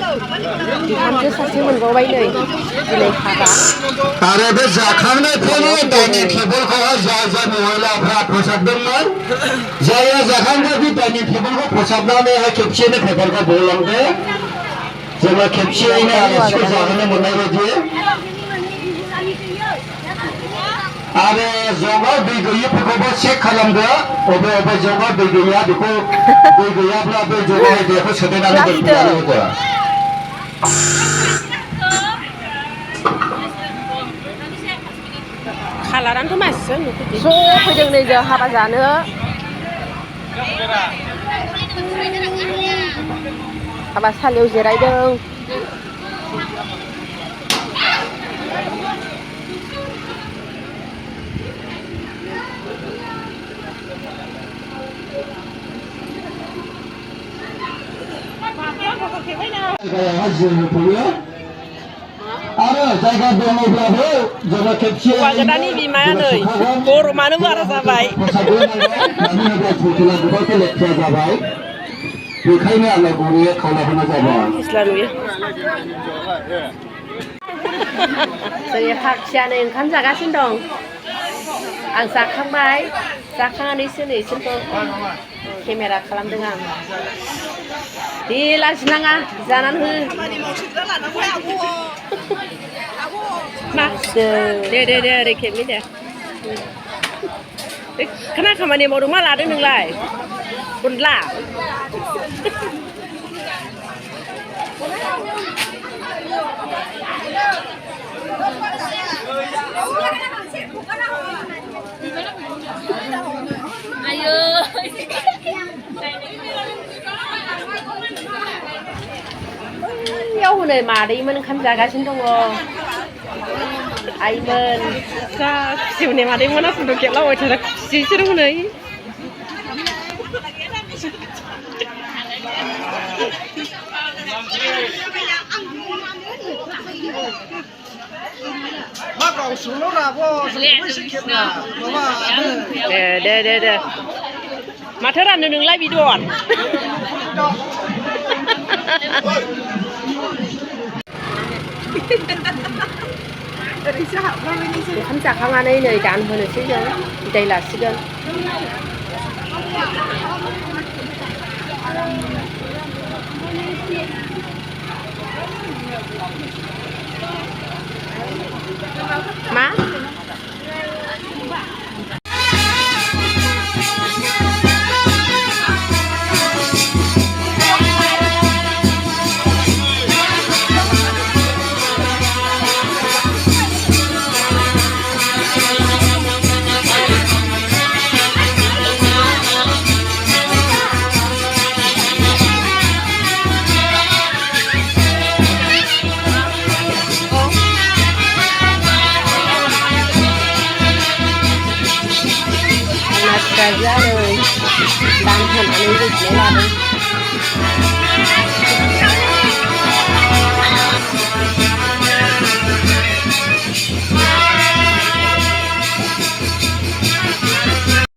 बिहामजो सासे मोनबावबाय नै दिनै हाबा आरो बे जाखांनायफोरनि डाइनिं टेबोलखौहाय जाय जाय महिलाफ्रा फोसाबदोंमोन जायहा जाखांबाय बे डाइनिं टेबोलखौ फोसाबनानैहाय खेबसेनो पेपारखौ बलांदो जोङो खेबसेयैनो आलासिखौ जाहोनो मोननाय बायदि आरो जगाव दै गैयिफोरखौबो चेक खालामदो अबे अबे जगाव दै गैया बेखौ दै गैयाब्ला बे जगाव दैखौ सोदेरनानै दोनफिननानै होदो खालारानोथ' मानसिजों ज' फैदों नै जों हाबा जानो हाबासालियाव जिरायदों आरो जायगा दङब्लाबो जोङो खेबसे हौवा गोदाननि बिमाया नै गरमानो बारा जाबाय जाबाय बेखायनो आङो गुरैयै खावलायहरनाय जाबाय फिस्ला नुयो जोंनि फाखियानो ओंखाम जागासिनो दं आं जाखांबाय जाखांनानैसो नै इसोरखौ केमेरा खालामदों आं दे लाजिनाङा जानानै हो मा दे ओरै खेबनि दे खोना खामानि मावदों मा लादों नोंलाय गुन्दला आयो याव हनै मादैमोन ओंखाम जागासिनो दङ आइमोन जा खुसि हनै मादैमोना फट' खेबलाबाय थादों खुसि बिसोर हनै दे माथो राननो नोंलाय बिदन ओंखाम जाखांनानै नै दानहोनोसै जों बिदाय लासिगोन मा Raja ơi, đang hẳn anh đi lấy làm